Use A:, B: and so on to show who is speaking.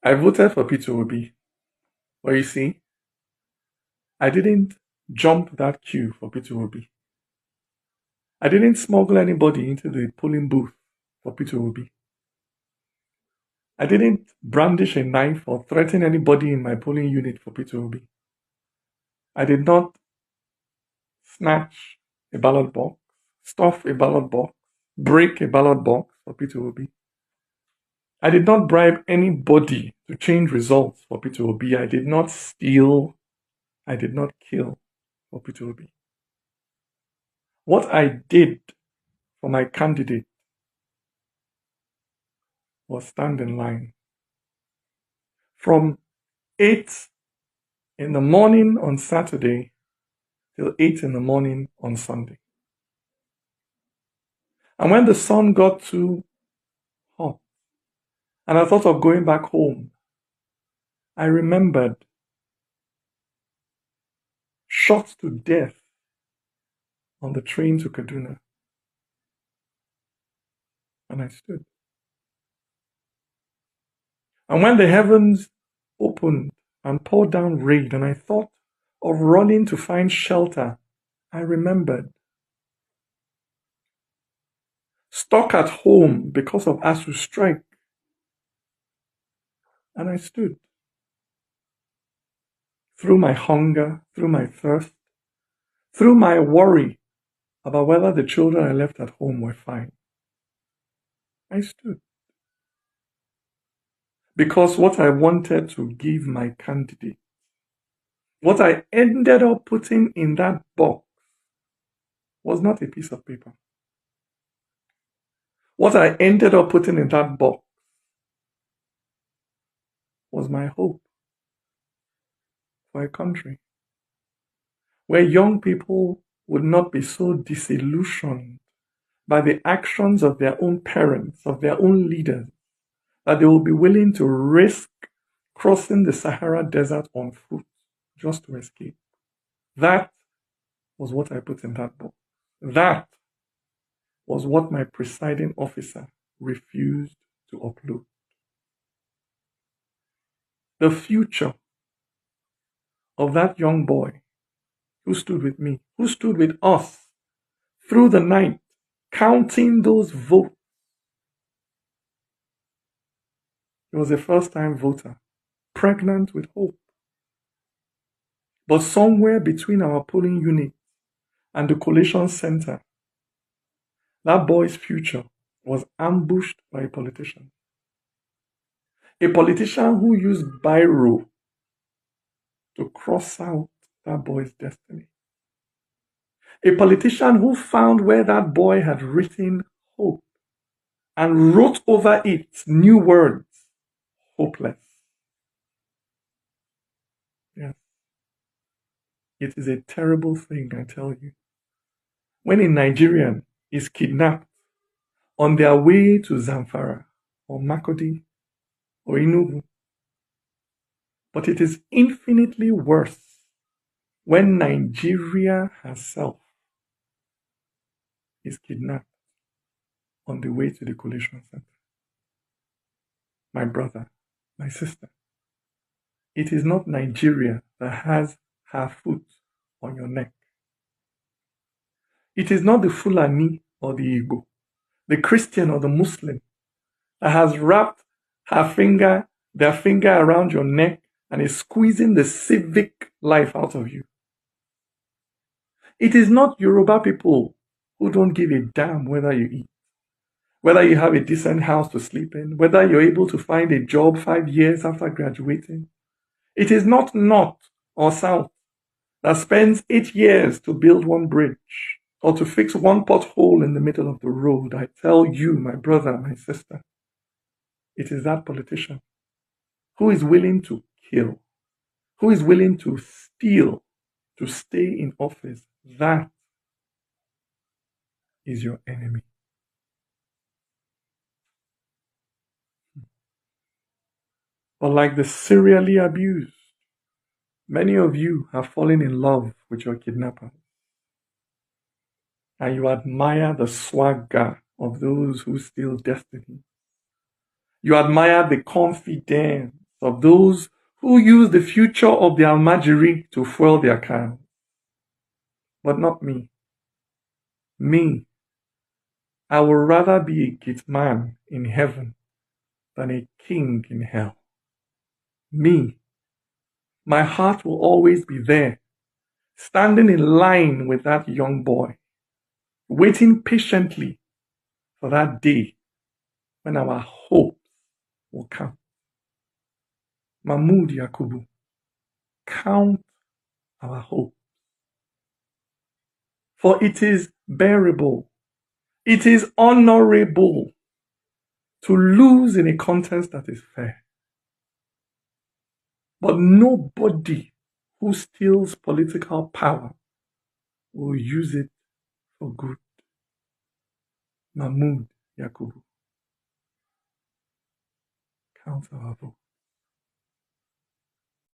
A: I voted for Peter Obi, but you see, I didn't jump that queue for Peter Obi. I didn't smuggle anybody into the polling booth for Peter Obi. I didn't brandish a knife or threaten anybody in my polling unit for Peter Obi. I did not snatch a ballot box, stuff a ballot box, break a ballot box for Peter Obi. I did not bribe anybody to change results for Peter Obi. I did not steal. I did not kill for Peter Obi. What I did for my candidate was stand in line. From 8 in the morning on Saturday till 8 in the morning on Sunday. And when the sun got too hot and I thought of going back home, I remembered shot to death on the train to Kaduna. And I stood. And when the heavens opened and poured down rain, and I thought of running to find shelter, I remembered. Stuck at home because of ASU strike. And I stood. Through my hunger, through my thirst, through my worry about whether the children I left at home were fine. I stood. Because what I wanted to give my candidate, what I ended up putting in that box, was not a piece of paper. What I ended up putting in that box was my hope for a country where young people would not be so disillusioned by the actions of their own parents, of their own leaders, that they will be willing to risk crossing the Sahara Desert on foot just to escape. That was what I put in that box. That was what my presiding officer refused to upload. The future of that young boy who stood with me, who stood with us through the night, counting those votes. He was a first-time voter, pregnant with hope. But somewhere between our polling unit and the collation center, that boy's future was ambushed by a politician. A politician who used biro to cross out that boy's destiny. A politician who found where that boy had written hope and wrote over it new words, hopeless. Yes. It is a terrible thing, I tell you. When a Nigerian is kidnapped on their way to Zamfara or Makodi or Enugu. But it is infinitely worse when Nigeria herself is kidnapped on the way to the collation center. My brother, my sister, it is not Nigeria that has her foot on your neck. It is not the Fulani or the Igbo, the Christian or the Muslim that has wrapped their finger around your neck and is squeezing the civic life out of you. It is not Yoruba people who don't give a damn whether you eat, whether you have a decent house to sleep in, whether you're able to find a job 5 years after graduating. It is not North or South that spends 8 years to build one bridge or to fix one pothole in the middle of the road. I tell you, my brother, my sister, it is that politician who is willing to kill, who is willing to steal to stay in office. That is your enemy. But like the serially abused, many of you have fallen in love with your kidnappers. And you admire the swagger of those who steal destiny. You admire the confidence of those who use the future of the Almajiri to fuel their cans. But not me. Me, I would rather be a gate-man in heaven than a king in hell. Me, my heart will always be there, standing in line with that young boy, waiting patiently for that day when our hopes will come. Mahmood Yakubu, count our hope. For it is bearable, it is honorable to lose in a contest that is fair. But nobody who steals political power will use it for good. Mahmood Yakubu, count our vote.